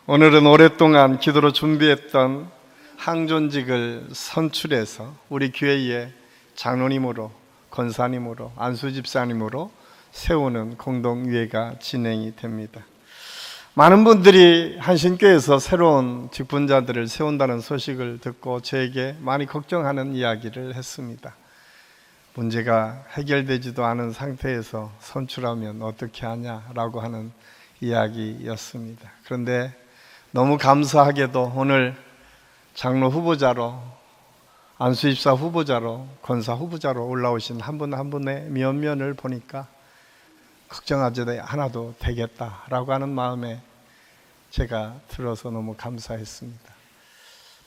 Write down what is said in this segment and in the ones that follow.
오늘은 오랫동안 기도로 준비했던 항존직을 선출해서 우리 교회의 장로님으로, 권사님으로, 안수집사님으로 세우는 공동위회가 진행이 됩니다. 많은 분들이 한신교회에서 새로운 직분자들을 세운다는 소식을 듣고 저에게 많이 걱정하는 이야기를 했습니다. 문제가 해결되지도 않은 상태에서 선출하면 어떻게 하냐라고 하는 이야기였습니다. 그런데 너무 감사하게도 오늘 장로 후보자로, 안수집사 후보자로, 권사 후보자로 올라오신 한 분 한 분의 면면을 보니까 걱정하지 않아도 되겠다라고 하는 마음에 제가 들어서 너무 감사했습니다.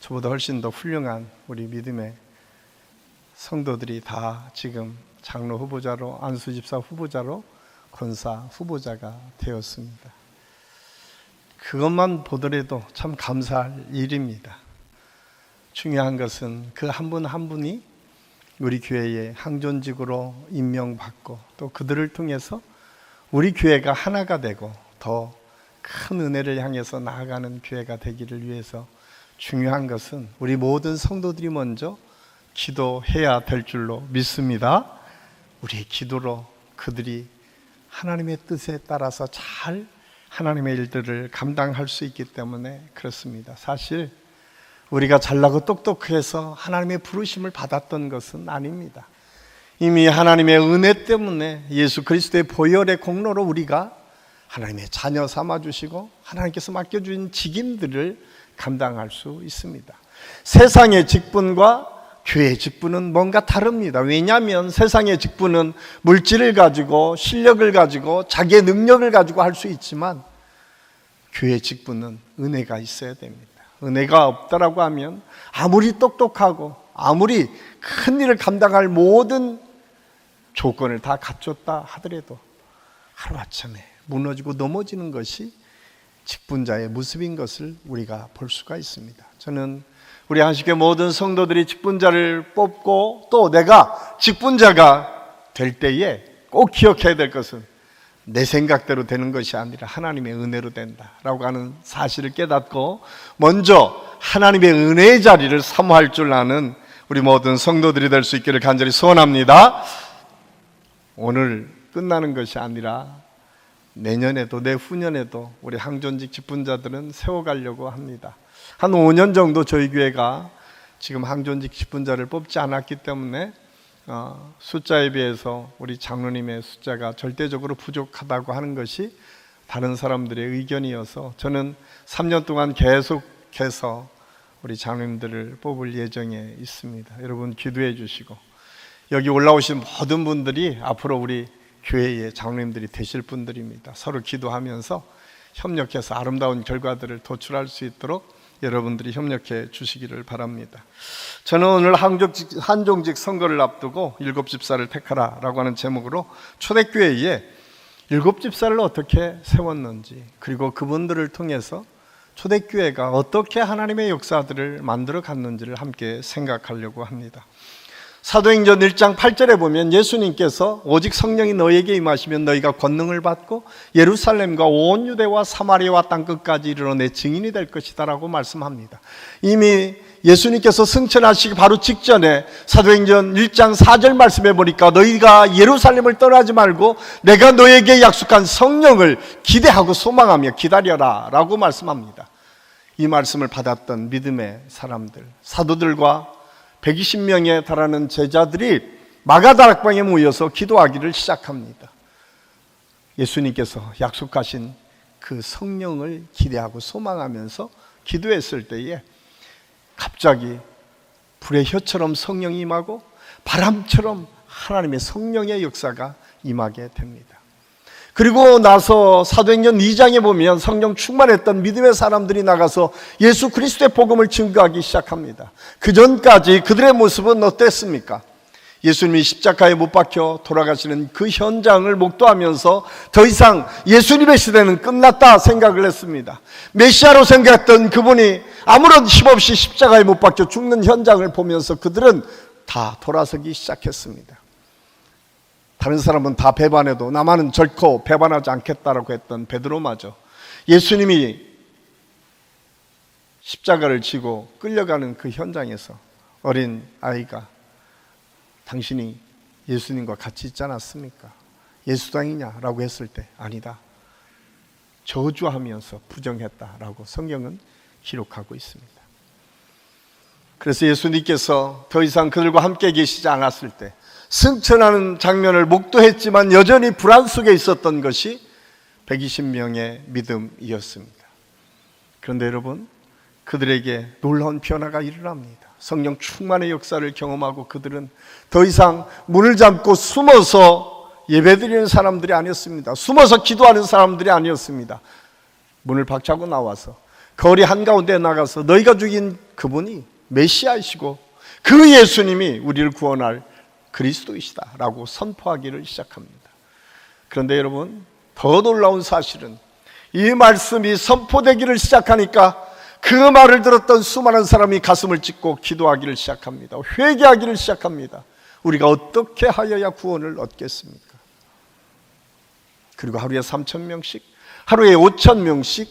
저보다 훨씬 더 훌륭한 우리 믿음의 성도들이 다 지금 장로 후보자로, 안수집사 후보자로, 권사 후보자가 되었습니다. 그것만 보더라도 참 감사할 일입니다. 중요한 것은 그 한 분 한 분이 우리 교회의 항존직으로 임명받고 또 그들을 통해서 우리 교회가 하나가 되고 더 큰 은혜를 향해서 나아가는 교회가 되기를 위해서 중요한 것은 우리 모든 성도들이 먼저 기도해야 될 줄로 믿습니다. 우리의 기도로 그들이 하나님의 뜻에 따라서 잘 하나님의 일들을 감당할 수 있기 때문에 그렇습니다. 사실 우리가 잘나고 똑똑해서 하나님의 부르심을 받았던 것은 아닙니다. 이미 하나님의 은혜 때문에 예수 그리스도의 보혈의 공로로 우리가 하나님의 자녀 삼아주시고 하나님께서 맡겨주신 직임들을 감당할 수 있습니다. 세상의 직분과 교회의 직분은 뭔가 다릅니다. 왜냐하면 세상의 직분은 물질을 가지고 실력을 가지고 자기의 능력을 가지고 할 수 있지만 교회의 직분은 은혜가 있어야 됩니다. 은혜가 없다라고 하면 아무리 똑똑하고 아무리 큰 일을 감당할 모든 조건을 다 갖췄다 하더라도 하루아침에 무너지고 넘어지는 것이 직분자의 모습인 것을 우리가 볼 수가 있습니다. 저는 우리 한식의 모든 성도들이 직분자를 뽑고 또 내가 직분자가 될 때에 꼭 기억해야 될 것은 내 생각대로 되는 것이 아니라 하나님의 은혜로 된다라고 하는 사실을 깨닫고 먼저 하나님의 은혜의 자리를 사모할 줄 아는 우리 모든 성도들이 될 수 있기를 간절히 소원합니다. 오늘 끝나는 것이 아니라 내년에도 내후년에도 우리 항존직 직분자들은 세워가려고 합니다. 한 5년 정도 저희 교회가 지금 항존직 직분자를 뽑지 않았기 때문에 숫자에 비해서 우리 장로님의 숫자가 절대적으로 부족하다고 하는 것이 다른 사람들의 의견이어서 저는 3년 동안 계속해서 우리 장로님들을 뽑을 예정에 있습니다. 여러분 기도해 주시고 여기 올라오신 모든 분들이 앞으로 우리 교회의 장로님들이 되실 분들입니다. 서로 기도하면서 협력해서 아름다운 결과들을 도출할 수 있도록 여러분들이 협력해 주시기를 바랍니다. 저는 오늘 한종직 선거를 앞두고 7집사를 택하라 라고 하는 제목으로 초대교회에 7집사를 어떻게 세웠는지, 그리고 그분들을 통해서 초대교회가 어떻게 하나님의 역사들을 만들어 갔는지를 함께 생각하려고 합니다. 사도행전 1장 8절에 보면 예수님께서 오직 성령이 너에게 임하시면 너희가 권능을 받고 예루살렘과 온 유대와 사마리아와 땅끝까지 이르러 내 증인이 될 것이다 라고 말씀합니다. 이미 예수님께서 승천하시기 바로 직전에 사도행전 1장 4절 말씀해 보니까 너희가 예루살렘을 떠나지 말고 내가 너에게 약속한 성령을 기대하고 소망하며 기다려라 라고 말씀합니다. 이 말씀을 받았던 믿음의 사람들, 사도들과 120명에 달하는 제자들이 마가다락방에 모여서 기도하기를 시작합니다. 예수님께서 약속하신 그 성령을 기대하고 소망하면서 기도했을 때에 갑자기 불의 혀처럼 성령이 임하고 바람처럼 하나님의 성령의 역사가 임하게 됩니다. 그리고 나서 사도행전 2장에 보면 성령 충만했던 믿음의 사람들이 나가서 예수 그리스도의 복음을 증거하기 시작합니다. 그 전까지 그들의 모습은 어땠습니까? 예수님이 십자가에 못 박혀 돌아가시는 그 현장을 목도하면서 더 이상 예수님의 시대는 끝났다 생각을 했습니다. 메시아로 생각했던 그분이 아무런 힘없이 십자가에 못 박혀 죽는 현장을 보면서 그들은 다 돌아서기 시작했습니다. 다른 사람은 다 배반해도 나만은 결코 배반하지 않겠다라고 했던 베드로마저 예수님이 십자가를 지고 끌려가는 그 현장에서 어린 아이가 당신이 예수님과 같이 있지 않았습니까? 예수당이냐라고 했을 때 아니다, 저주하면서 부정했다라고 성경은 기록하고 있습니다. 그래서 예수님께서 더 이상 그들과 함께 계시지 않았을 때 승천하는 장면을 목도했지만 여전히 불안 속에 있었던 것이 120명의 믿음이었습니다. 그런데 여러분, 그들에게 놀라운 변화가 일어납니다. 성령 충만의 역사를 경험하고 그들은 더 이상 문을 잠고 숨어서 예배드리는 사람들이 아니었습니다. 숨어서 기도하는 사람들이 아니었습니다. 문을 박차고 나와서 거리 한가운데 나가서 너희가 죽인 그분이 메시아이시고 그 예수님이 우리를 구원할 그리스도이시다 라고 선포하기를 시작합니다. 그런데 여러분, 더 놀라운 사실은 이 말씀이 선포되기를 시작하니까 그 말을 들었던 수많은 사람이 가슴을 찢고 기도하기를 시작합니다. 회개하기를 시작합니다. 우리가 어떻게 하여야 구원을 얻겠습니까? 그리고 하루에 3,000명씩, 하루에 5,000명씩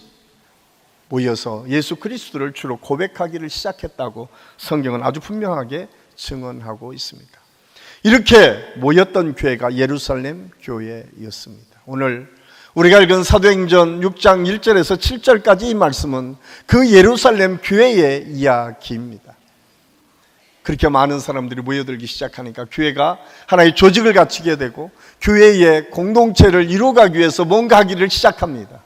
모여서 예수 그리스도를 주로 고백하기를 시작했다고 성경은 아주 분명하게 증언하고 있습니다. 이렇게 모였던 교회가 예루살렘 교회였습니다. 오늘 우리가 읽은 사도행전 6장 1절에서 7절까지 이 말씀은 그 예루살렘 교회의 이야기입니다. 그렇게 많은 사람들이 모여들기 시작하니까 교회가 하나의 조직을 갖추게 되고 교회의 공동체를 이루어가기 위해서 뭔가 하기를 시작합니다.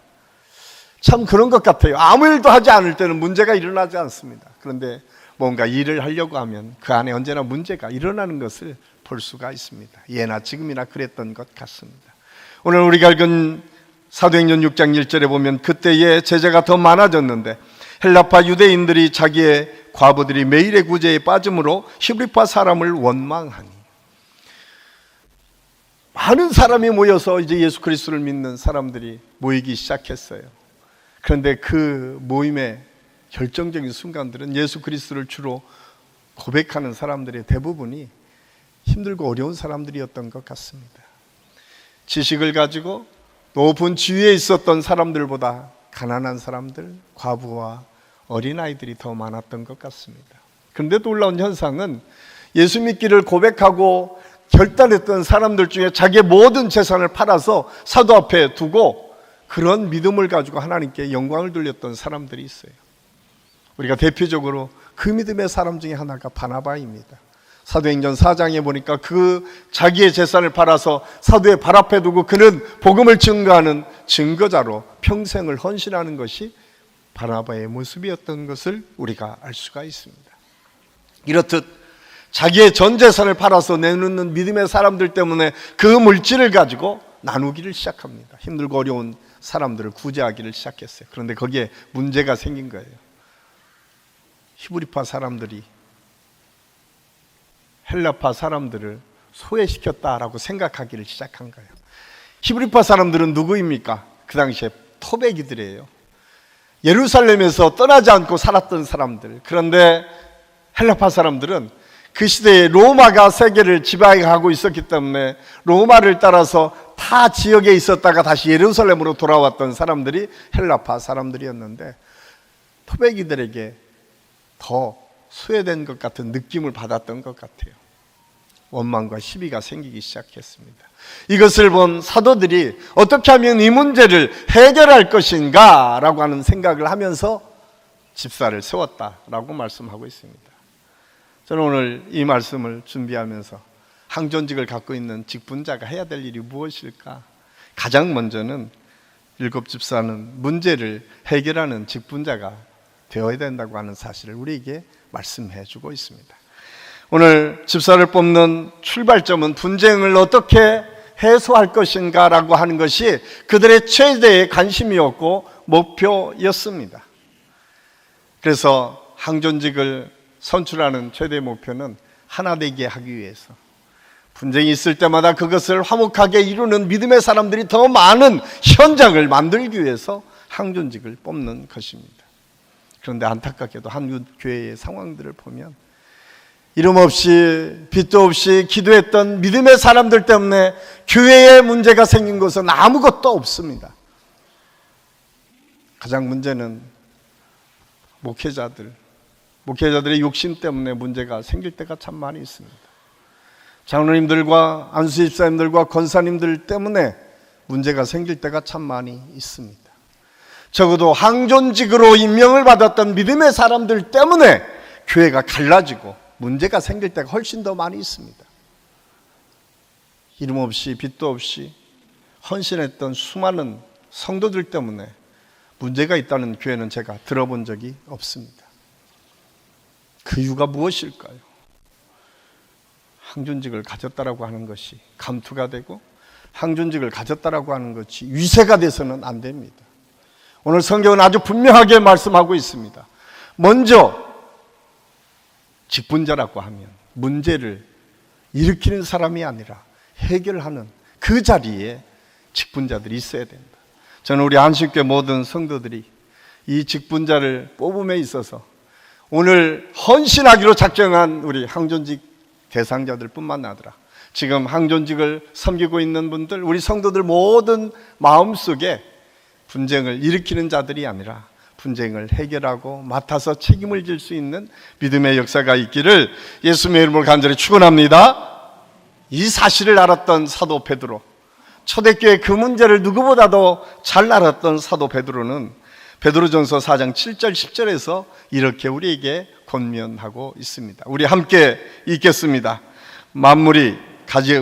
참 그런 것 같아요. 아무 일도 하지 않을 때는 문제가 일어나지 않습니다. 그런데 뭔가 일을 하려고 하면 그 안에 언제나 문제가 일어나는 것을 볼 수가 있습니다. 예나 지금이나 그랬던 것 같습니다. 오늘 우리가 읽은 사도행전 6장 1절에 보면 그때에 제자가 더 많아졌는데 헬라파 유대인들이 자기의 과부들이 매일의 구제에 빠짐으로 히브리파 사람을 원망하니, 많은 사람이 모여서 이제 예수 그리스도를 믿는 사람들이 모이기 시작했어요. 그런데 그 모임의 결정적인 순간들은 예수 그리스도를 주로 고백하는 사람들의 대부분이 힘들고 어려운 사람들이었던 것 같습니다. 지식을 가지고 높은 지위에 있었던 사람들보다 가난한 사람들, 과부와 어린아이들이 더 많았던 것 같습니다. 그런데 놀라운 현상은 예수 믿기를 고백하고 결단했던 사람들 중에 자기의 모든 재산을 팔아서 사도 앞에 두고 그런 믿음을 가지고 하나님께 영광을 돌렸던 사람들이 있어요. 우리가 대표적으로 그 믿음의 사람 중에 하나가 바나바입니다. 사도행전 4장에 보니까 그 자기의 재산을 팔아서 사도의 발 앞에 두고 그는 복음을 증거하는 증거자로 평생을 헌신하는 것이 바나바의 모습이었던 것을 우리가 알 수가 있습니다. 이렇듯 자기의 전 재산을 팔아서 내놓는 믿음의 사람들 때문에 그 물질을 가지고 나누기를 시작합니다. 힘들고 어려운 사람들을 구제하기를 시작했어요. 그런데 거기에 문제가 생긴 거예요. 히브리파 사람들이 헬라파 사람들을 소외시켰다라고 생각하기를 시작한 거예요. 히브리파 사람들은 누구입니까? 그 당시에 토백이들이에요. 예루살렘에서 떠나지 않고 살았던 사람들. 그런데 헬라파 사람들은 그 시대에 로마가 세계를 지배하고 있었기 때문에 로마를 따라서 타 지역에 있었다가 다시 예루살렘으로 돌아왔던 사람들이 헬라파 사람들이었는데 토백이들에게 더 소외된 것 같은 느낌을 받았던 것 같아요. 원망과 시비가 생기기 시작했습니다. 이것을 본 사도들이 어떻게 하면 이 문제를 해결할 것인가 라고 하는 생각을 하면서 집사를 세웠다라고 말씀하고 있습니다. 저는 오늘 이 말씀을 준비하면서 항존직을 갖고 있는 직분자가 해야 될 일이 무엇일까? 가장 먼저는 일곱 집사는 문제를 해결하는 직분자가 되어야 된다고 하는 사실을 우리에게 말씀해 주고 있습니다. 오늘 집사를 뽑는 출발점은 분쟁을 어떻게 해소할 것인가 라고 하는 것이 그들의 최대의 관심이었고 목표였습니다. 그래서 항존직을 선출하는 최대 목표는 하나 되게 하기 위해서, 분쟁이 있을 때마다 그것을 화목하게 이루는 믿음의 사람들이 더 많은 현장을 만들기 위해서 항존직을 뽑는 것입니다. 그런데 안타깝게도 한국 교회의 상황들을 보면 이름 없이 빚도 없이 기도했던 믿음의 사람들 때문에 교회에 문제가 생긴 것은 아무것도 없습니다. 가장 문제는 목회자들의 욕심 때문에 문제가 생길 때가 참 많이 있습니다. 장로님들과 안수집사님들과 권사님들 때문에 문제가 생길 때가 참 많이 있습니다. 적어도 항존직으로 임명을 받았던 믿음의 사람들 때문에 교회가 갈라지고 문제가 생길 때가 훨씬 더 많이 있습니다. 이름 없이 빚도 없이 헌신했던 수많은 성도들 때문에 문제가 있다는 교회는 제가 들어본 적이 없습니다. 그 이유가 무엇일까요? 항존직을 가졌다라고 하는 것이 감투가 되고 항존직을 가졌다라고 하는 것이 위세가 돼서는 안 됩니다. 오늘 성경은 아주 분명하게 말씀하고 있습니다. 먼저 직분자라고 하면 문제를 일으키는 사람이 아니라 해결하는 그 자리에 직분자들이 있어야 된다. 저는 우리 안식교회 모든 성도들이 이 직분자를 뽑음에 있어서 오늘 헌신하기로 작정한 우리 항존직 대상자들 뿐만 아니라 지금 항존직을 섬기고 있는 분들, 우리 성도들 모든 마음속에 분쟁을 일으키는 자들이 아니라 분쟁을 해결하고 맡아서 책임을 질 수 있는 믿음의 역사가 있기를 예수님의 이름으로 간절히 축원합니다. 이 사실을 알았던 사도 베드로, 초대교회 그 문제를 누구보다도 잘 알았던 사도 베드로는 베드로전서 4장 7절 10절에서 이렇게 우리에게 권면하고 있습니다. 우리 함께 읽겠습니다. 만물이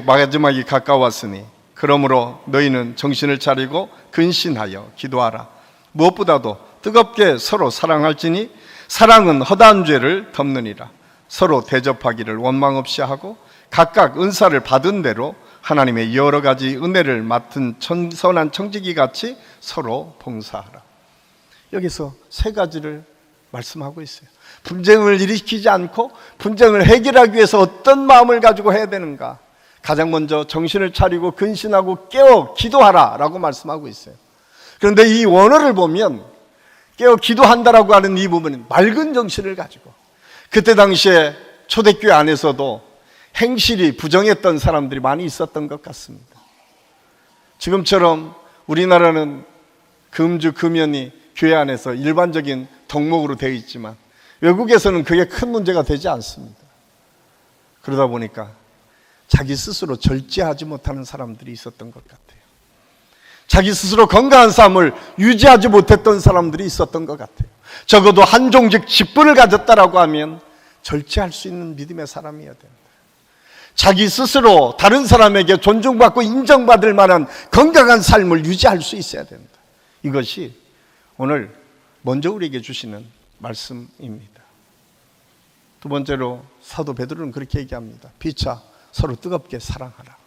마지막이 가까웠으니 그러므로 너희는 정신을 차리고 근신하여 기도하라. 무엇보다도 뜨겁게 서로 사랑할지니 사랑은 허다한 죄를 덮느니라. 서로 대접하기를 원망 없이 하고 각각 은사를 받은 대로 하나님의 여러 가지 은혜를 맡은 선한 청지기 같이 서로 봉사하라. 여기서 세 가지를 말씀하고 있어요. 분쟁을 일으키지 않고 분쟁을 해결하기 위해서 어떤 마음을 가지고 해야 되는가? 가장 먼저 정신을 차리고 근신하고 깨어 기도하라 라고 말씀하고 있어요. 그런데 이 원어를 보면 깨어 기도한다라고 하는 이 부분은 맑은 정신을 가지고, 그때 당시에 초대교회 안에서도 행실이 부정했던 사람들이 많이 있었던 것 같습니다. 지금처럼 우리나라는 금주 금연이 교회 안에서 일반적인 덕목으로 되어 있지만 외국에서는 그게 큰 문제가 되지 않습니다. 그러다 보니까 자기 스스로 절제하지 못하는 사람들이 있었던 것 같아요. 자기 스스로 건강한 삶을 유지하지 못했던 사람들이 있었던 것 같아요. 적어도 한종직 직분을 가졌다라고 하면 절제할 수 있는 믿음의 사람이어야 된다. 자기 스스로 다른 사람에게 존중받고 인정받을 만한 건강한 삶을 유지할 수 있어야 된다. 이것이 오늘 먼저 우리에게 주시는 말씀입니다. 두 번째로 사도 베드로는 그렇게 얘기합니다. 피차 서로 뜨겁게 사랑하라.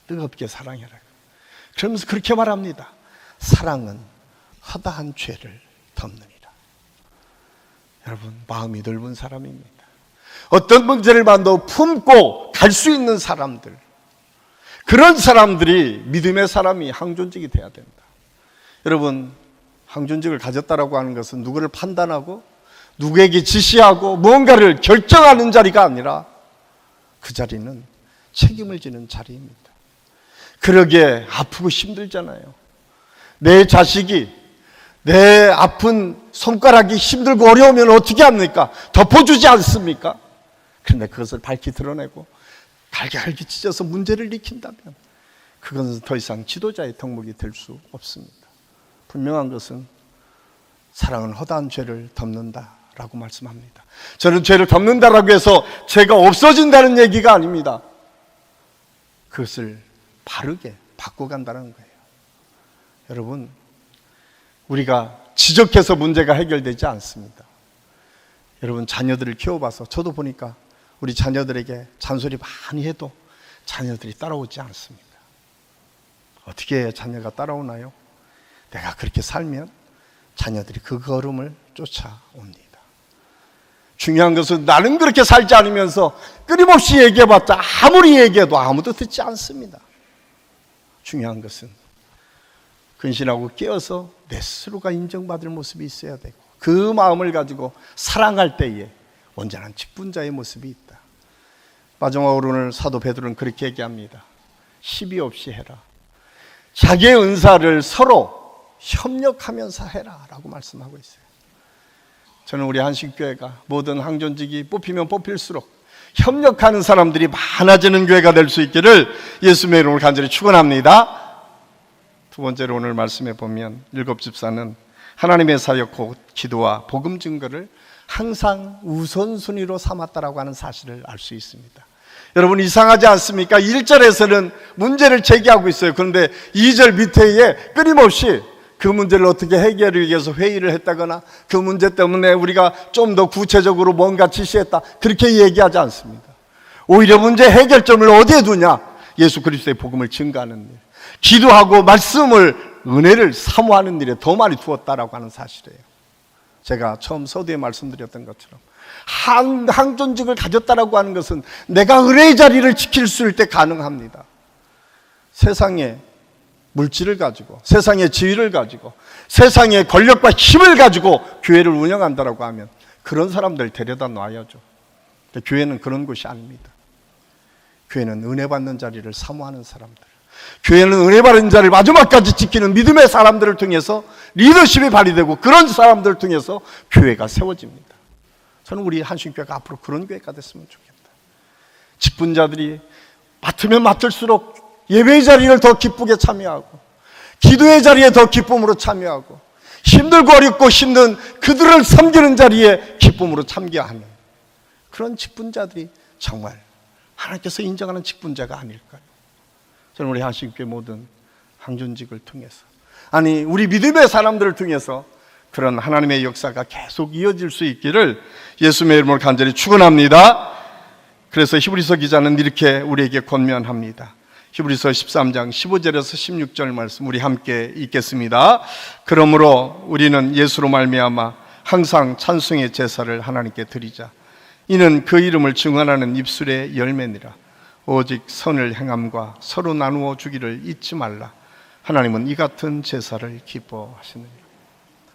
뜨겁게 사랑해라. 그러면서 그렇게 말합니다. 사랑은 허다한 죄를 덮느니라. 여러분, 마음이 넓은 사람입니다. 어떤 문제를 봐도 품고 갈 수 있는 사람들, 그런 사람들이 믿음의 사람이 항존직이 돼야 된다. 여러분, 항존직을 가졌다라고 하는 것은 누구를 판단하고 누구에게 지시하고 무언가를 결정하는 자리가 아니라 그 자리는 책임을 지는 자리입니다. 그러게 아프고 힘들잖아요. 내 자식이 내 아픈 손가락이 힘들고 어려우면 어떻게 합니까? 덮어주지 않습니까? 그런데 그것을 밝히 드러내고 갈기 찢어서 문제를 일으킨다면 그것은 더 이상 지도자의 덕목이 될 수 없습니다. 분명한 것은 사랑은 허다한 죄를 덮는다라고 말씀합니다. 저는 죄를 덮는다라고 해서 죄가 없어진다는 얘기가 아닙니다. 그것을 바르게 바꿔간다는 거예요. 여러분, 우리가 지적해서 문제가 해결되지 않습니다. 여러분, 자녀들을 키워봐서 저도 보니까 우리 자녀들에게 잔소리 많이 해도 자녀들이 따라오지 않습니다. 어떻게 해야 자녀가 따라오나요? 내가 그렇게 살면 자녀들이 그 걸음을 쫓아옵니다. 중요한 것은 나는 그렇게 살지 않으면서 끊임없이 얘기해봤자 아무리 얘기해도 아무도 듣지 않습니다. 중요한 것은 근신하고 깨어서 내 스스로가 인정받을 모습이 있어야 되고, 그 마음을 가지고 사랑할 때에 온전한 직분자의 모습이 있다. 마지막으로 오늘 사도 베드로는 그렇게 얘기합니다. 시비 없이 해라. 자기의 은사를 서로 협력하면서 해라 라고 말씀하고 있어요. 저는 우리 한식교회가 모든 항존직이 뽑히면 뽑힐수록 협력하는 사람들이 많아지는 교회가 될 수 있기를 예수님의 이름으로 간절히 축원합니다. 두 번째로 오늘 말씀해 보면 일곱 집사는 하나님의 사역, 곧 기도와 복음 증거를 항상 우선순위로 삼았다라고 하는 사실을 알 수 있습니다. 여러분, 이상하지 않습니까? 1절에서는 문제를 제기하고 있어요. 그런데 2절 밑에에 끊임없이 그 문제를 어떻게 해결하기 위해서 회의를 했다거나 그 문제 때문에 우리가 좀 더 구체적으로 뭔가 지시했다, 그렇게 얘기하지 않습니다. 오히려 문제 해결점을 어디에 두냐? 예수 그리스도의 복음을 증거하는 일, 기도하고 말씀을, 은혜를 사모하는 일에 더 많이 두었다라고 하는 사실이에요. 제가 처음 서두에 말씀드렸던 것처럼 항존직을 가졌다라고 하는 것은 내가 은혜의 자리를 지킬 수 있을 때 가능합니다. 세상에 물질을 가지고, 세상의 지위를 가지고, 세상의 권력과 힘을 가지고 교회를 운영한다라고 하면 그런 사람들 데려다 놔야죠. 근데 교회는 그런 곳이 아닙니다. 교회는 은혜 받는 자리를 사모하는 사람들, 교회는 은혜 받는 자리를 마지막까지 지키는 믿음의 사람들을 통해서 리더십이 발휘되고, 그런 사람들을 통해서 교회가 세워집니다. 저는 우리 한신교회가 앞으로 그런 교회가 됐으면 좋겠다. 직분자들이 맡으면 맡을수록 예배의 자리를 더 기쁘게 참여하고, 기도의 자리에 더 기쁨으로 참여하고, 힘들고 어렵고 힘든 그들을 섬기는 자리에 기쁨으로 참여하는 그런 직분자들이 정말 하나님께서 인정하는 직분자가 아닐까요? 저는 우리 한신교회 모든 항존직을 통해서, 아니 우리 믿음의 사람들을 통해서 그런 하나님의 역사가 계속 이어질 수 있기를 예수님의 이름으로 간절히 축원합니다. 그래서 히브리서 기자는 이렇게 우리에게 권면합니다. 히브리서 13장 15절에서 16절 말씀 우리 함께 읽겠습니다. 그러므로 우리는 예수로 말미암아 항상 찬송의 제사를 하나님께 드리자. 이는 그 이름을 증언하는 입술의 열매니라. 오직 선을 행함과 서로 나누어 주기를 잊지 말라. 하나님은 이 같은 제사를 기뻐하시느니라.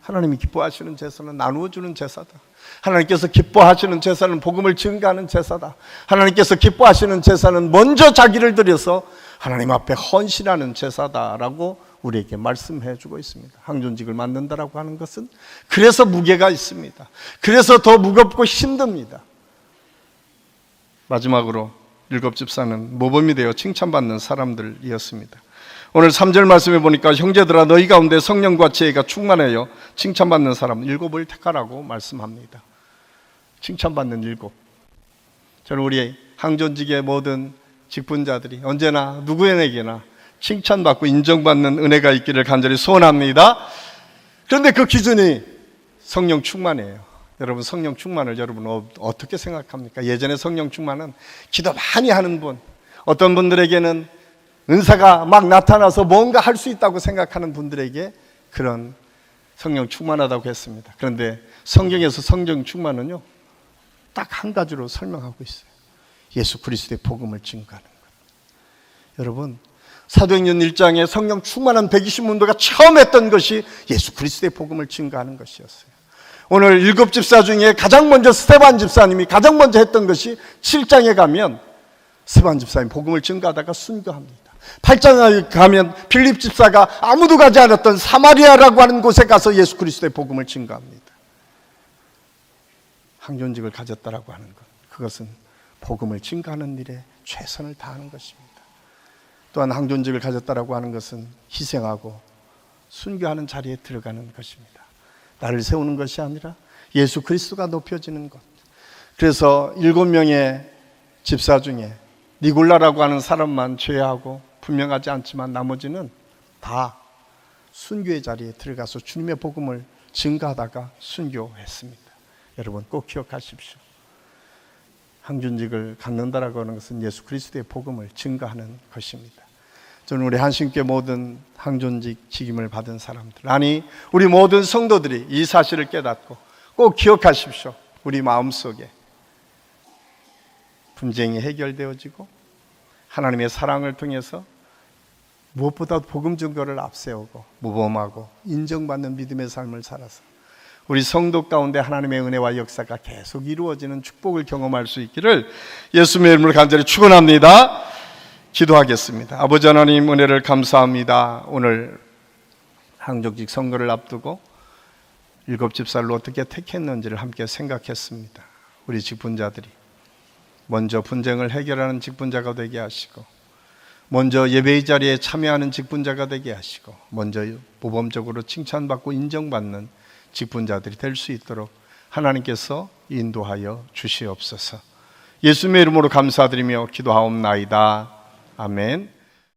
하나님이 기뻐하시는 제사는 나누어 주는 제사다. 하나님께서 기뻐하시는 제사는 복음을 증거하는 제사다. 하나님께서 기뻐하시는 제사는 먼저 자기를 들여서 하나님 앞에 헌신하는 제사다라고 우리에게 말씀해 주고 있습니다. 항존직을 맡는다라고 하는 것은 그래서 무게가 있습니다. 그래서 더 무겁고 힘듭니다. 마지막으로 일곱 집사는 모범이 되어 칭찬받는 사람들이었습니다. 오늘 3절 말씀에 보니까 형제들아 너희 가운데 성령과 지혜가 충만하여 칭찬받는 사람 일곱을 택하라고 말씀합니다. 칭찬받는 일곱. 저는 우리 항존직의 모든 직분자들이 언제나 누구에게나 칭찬받고 인정받는 은혜가 있기를 간절히 소원합니다. 그런데 그 기준이 성령 충만이에요. 여러분, 성령 충만을 여러분 어떻게 생각합니까? 예전에 성령 충만은 기도 많이 하는 분, 어떤 분들에게는 은사가 막 나타나서 뭔가 할 수 있다고 생각하는 분들에게 그런 성령 충만하다고 했습니다. 그런데 성경에서 성령 충만은요, 딱 한 가지로 설명하고 있어요. 예수 그리스도의 복음을 증거하는 것. 여러분, 사도행전 1장에 성령 충만한 120문도가 처음 했던 것이 예수 그리스도의 복음을 증거하는 것이었어요. 오늘 일곱 집사 중에 가장 먼저 스데반 집사님이 가장 먼저 했던 것이 7장에 가면 스데반 집사님 복음을 증거하다가 순교합니다. 8장에 가면 빌립 집사가 아무도 가지 않았던 사마리아라고 하는 곳에 가서 예수 그리스도의 복음을 증거합니다. 항존직을 가졌다라고 하는 것, 그것은 복음을 증거하는 일에 최선을 다하는 것입니다. 또한 항존직을 가졌다라고 하는 것은 희생하고 순교하는 자리에 들어가는 것입니다. 나를 세우는 것이 아니라 예수 그리스도가 높여지는 것. 그래서 7명의 집사 중에 니골라라고 하는 사람만 죄하고 분명하지 않지만 나머지는 다 순교의 자리에 들어가서 주님의 복음을 증거하다가 순교했습니다. 여러분 꼭 기억하십시오. 항존직을 갖는다라고 하는 것은 예수 그리스도의 복음을 증거하는 것입니다. 저는 우리 한신교회 모든 항존직 직임을 받은 사람들, 아니 우리 모든 성도들이 이 사실을 깨닫고 꼭 기억하십시오. 우리 마음속에 분쟁이 해결되어지고 하나님의 사랑을 통해서 무엇보다 복음 증거를 앞세우고 모범하고 인정받는 믿음의 삶을 살아서 우리 성도 가운데 하나님의 은혜와 역사가 계속 이루어지는 축복을 경험할 수 있기를 예수님의 이름으로 간절히 축원합니다. 기도하겠습니다. 아버지 하나님, 은혜를 감사합니다. 오늘 항존직 선거를 앞두고 7 집사를 어떻게 택했는지를 함께 생각했습니다. 우리 직분자들이 먼저 분쟁을 해결하는 직분자가 되게 하시고, 먼저 예배의 자리에 참여하는 직분자가 되게 하시고, 먼저 모범적으로 칭찬받고 인정받는 직분자들이 될 수 있도록 하나님께서 인도하여 주시옵소서. 예수님의 이름으로 감사드리며 기도하옵나이다. 아멘.